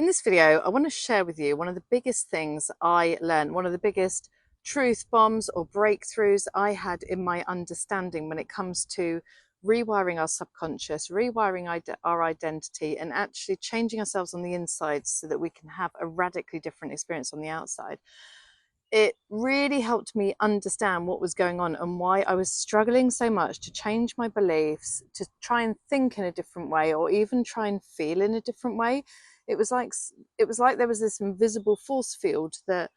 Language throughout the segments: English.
In this video, I want to share with you one of the biggest things I learned, one of the biggest truth bombs or breakthroughs I had in my understanding when it comes to rewiring our subconscious, rewiring our identity, and actually changing ourselves on the inside so that we can have a radically different experience on the outside. It really helped me understand what was going on and why I was struggling so much to change my beliefs, to try and think in a different way, or even try and feel in a different way. It was like there was this invisible force field that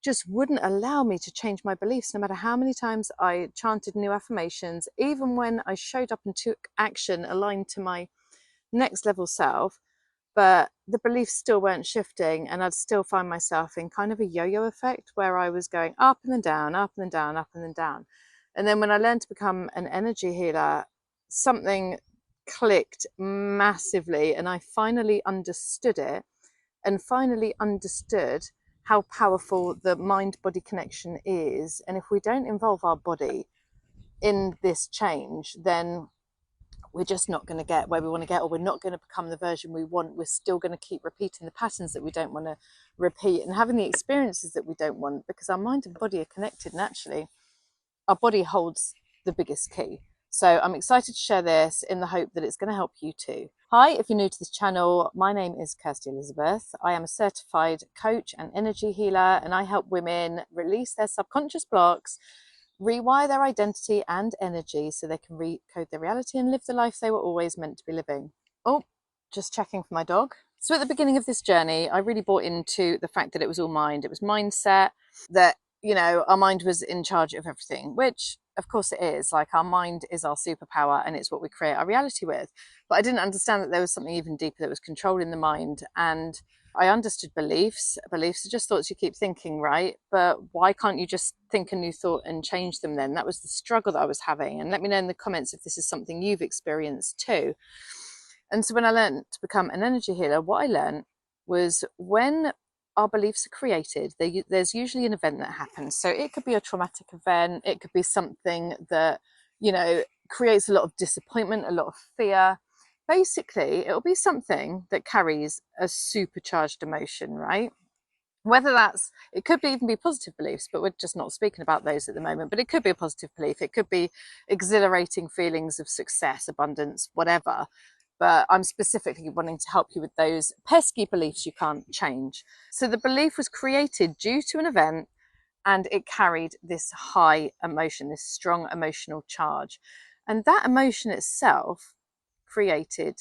just wouldn't allow me to change my beliefs, no matter how many times I chanted new affirmations, even when I showed up and took action aligned to my next level self. But the beliefs still weren't shifting, and I'd still find myself in kind of a yo-yo effect where I was going up and then down, up and then down, up and then down. And then when I learned to become an energy healer, something clicked massively, and I finally understood it, and finally understood how powerful the mind-body connection is. And if we don't involve our body in this change, then we're just not going to get where we want to get, or we're not going to become the version we want. We're still going to keep repeating the patterns that we don't want to repeat and having the experiences that we don't want, because our mind and body are connected, and actually our body holds the biggest key. So I'm excited to share this in the hope that it's going to help you too. Hi, if you're new to this channel, my name is Kirsty Elizabeth. I am a certified coach and energy healer, and I help women release their subconscious blocks, rewire their identity and energy so they can recode their reality and live the life they were always meant to be living. Oh, just checking for my dog. So at the beginning of this journey, I really bought into the fact that it was all mind. It was mindset, that, you know, our mind was in charge of everything, which of course it is. Like, our mind is our superpower and it's what we create our reality with. But I didn't understand that there was something even deeper that was controlling the mind. And I understood beliefs. Beliefs are just thoughts you keep thinking, right? But why can't you just think a new thought and change them then? That was the struggle that I was having. And let me know in the comments if this is something you've experienced too. And so when I learned to become an energy healer, what I learned was when our beliefs are created, there's usually an event that happens. So it could be a traumatic event. It could be something that, you know, creates a lot of disappointment, a lot of fear. Basically, it'll be something that carries a supercharged emotion, right? Whether that's, it could even be positive beliefs, but we're just not speaking about those at the moment. But it could be a positive belief. It could be exhilarating feelings of success, abundance, whatever. But I'm specifically wanting to help you with those pesky beliefs you can't change. So the belief was created due to an event, and it carried this high emotion, this strong emotional charge. And that emotion itself created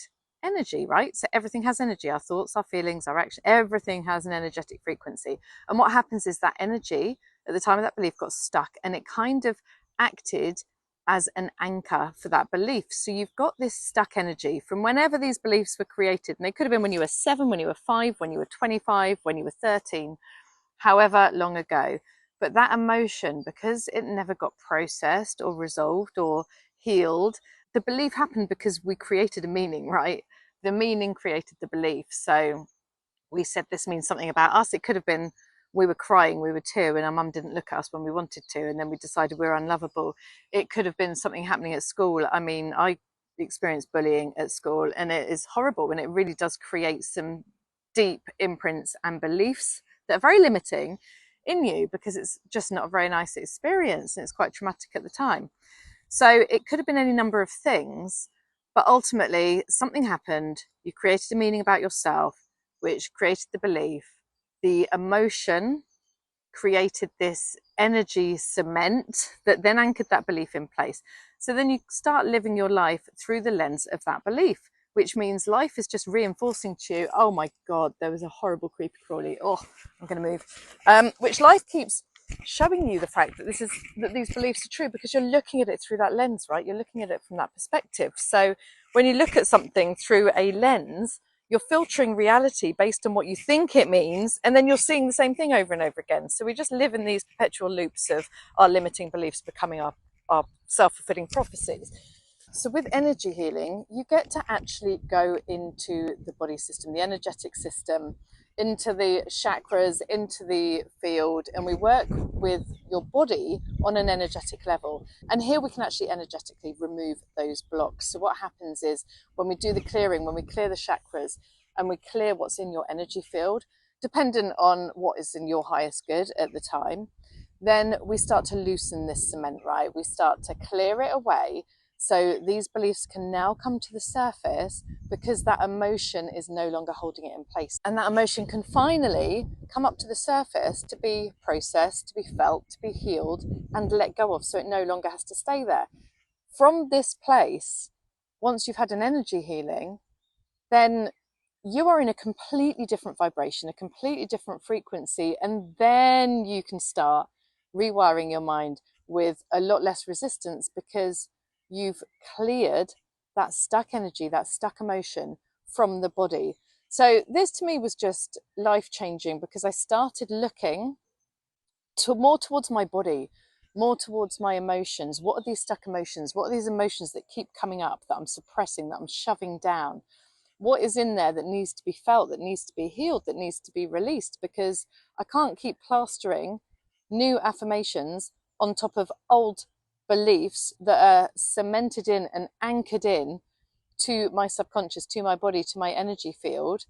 energy, right? So everything has energy. Our thoughts, our feelings, our action, everything has an energetic frequency. And what happens is that energy at the time of that belief got stuck, and it kind of acted as an anchor for that belief. So you've got this stuck energy from whenever these beliefs were created. And they could have been when you were 7, when you were 5, when you were 25, when you were 13, however long ago. But that emotion, because it never got processed or resolved or healed, the belief happened because we created a meaning, right? The meaning created the belief. So we said this means something about us. It could have been we were crying, we were 2, and our mum didn't look at us when we wanted to, and then we decided we were unlovable. It could have been something happening at school. I mean, I experienced bullying at school, and it is horrible, and it really does create some deep imprints and beliefs that are very limiting in you, because it's just not a very nice experience, and it's quite traumatic at the time. So it could have been any number of things, but ultimately something happened. You created a meaning about yourself, which created the belief. The emotion created this energy cement that then anchored that belief in place. So then you start living your life through the lens of that belief, which means life is just reinforcing to you, oh my God, there was a horrible creepy crawly. Oh, I'm going to move. Which life keeps showing you the fact that these beliefs are true, because you're looking at it through that lens, right? You're looking at it from that perspective. So when you look at something through a lens, you're filtering reality based on what you think it means, and then you're seeing the same thing over and over again. So we just live in these perpetual loops of our limiting beliefs becoming our self-fulfilling prophecies. So with energy healing, you get to actually go into the body system, the energetic system, into the chakras, into the field, and we work with your body on an energetic level. And here we can actually energetically remove those blocks. So what happens is when we do the clearing, when we clear the chakras, and we clear what's in your energy field, dependent on what is in your highest good at the time, then we start to loosen this cement, right? We start to clear it away. So these beliefs can now come to the surface because that emotion is no longer holding it in place. And that emotion can finally come up to the surface to be processed, to be felt, to be healed, and let go of, so it no longer has to stay there. From this place, once you've had an energy healing, then you are in a completely different vibration, a completely different frequency, and then you can start rewiring your mind with a lot less resistance because you've cleared that stuck energy, that stuck emotion from the body. So this to me was just life-changing because I started looking more towards my body, more towards my emotions. What are these stuck emotions? What are these emotions that keep coming up, that I'm suppressing, that I'm shoving down? What is in there that needs to be felt, that needs to be healed, that needs to be released? Because I can't keep plastering new affirmations on top of old beliefs that are cemented in and anchored in to my subconscious, to my body, to my energy field.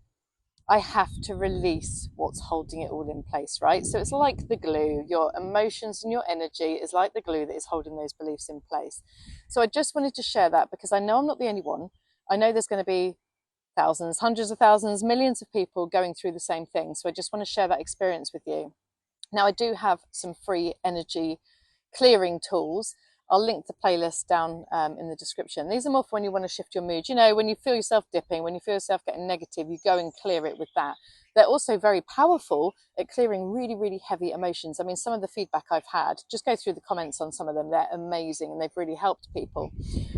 I have to release what's holding it all in place, right? So it's like the glue. Your emotions and your energy is like the glue that is holding those beliefs in place. So I just wanted to share that because I know I'm not the only one. I know there's going to be thousands, hundreds of thousands, millions of people going through the same thing. So I just want to share that experience with you. Now, I do have some free energy clearing tools. I'll link the playlist down in the description. These are more for when you want to shift your mood. You know, when you feel yourself dipping, when you feel yourself getting negative, you go and clear it with that. They're also very powerful at clearing really, really heavy emotions. I mean, some of the feedback I've had, just go through the comments on some of them. They're amazing and they've really helped people.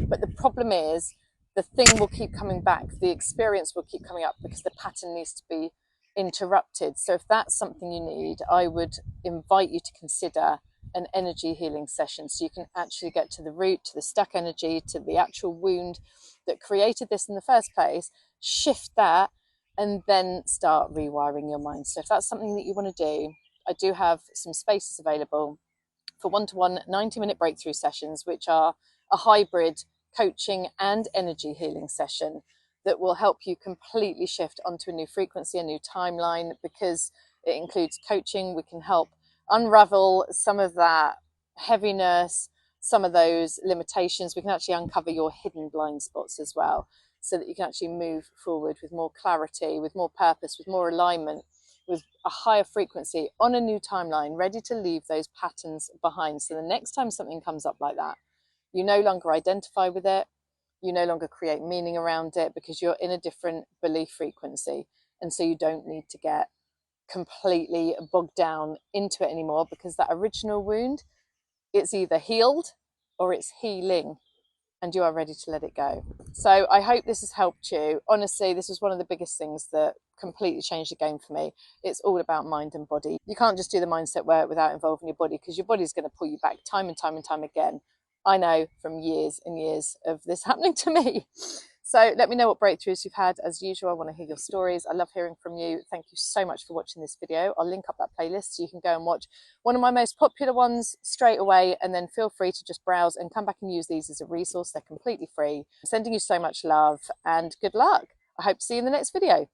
But the problem is the thing will keep coming back. The experience will keep coming up because the pattern needs to be interrupted. So if that's something you need, I would invite you to consider an energy healing session so you can actually get to the root, to the stuck energy, to the actual wound that created this in the first place, shift that, and then start rewiring your mind. So if that's something that you want to do, I do have some spaces available for one-to-one 90-minute breakthrough sessions, which are a hybrid coaching and energy healing session that will help you completely shift onto a new frequency, a new timeline, because it includes coaching. We can help unravel some of that heaviness, some of those limitations. We can actually uncover your hidden blind spots as well, so that you can actually move forward with more clarity, with more purpose, with more alignment, with a higher frequency on a new timeline, ready to leave those patterns behind. So the next time something comes up like that, you no longer identify with it, you no longer create meaning around it because you're in a different belief frequency. And so you don't need to get completely bogged down into it anymore, because that original wound, it's either healed or it's healing, and you are ready to let it go. So I hope this has helped you. Honestly, this was one of the biggest things that completely changed the game for me. It's all about mind and body. You can't just do the mindset work without involving your body, because your body's going to pull you back time and time and time again. I know from years and years of this happening to me. So let me know what breakthroughs you've had. As usual, I want to hear your stories. I love hearing from you. Thank you so much for watching this video. I'll link up that playlist so you can go and watch one of my most popular ones straight away, and then feel free to just browse and come back and use these as a resource. They're completely free. I'm sending you so much love and good luck. I hope to see you in the next video.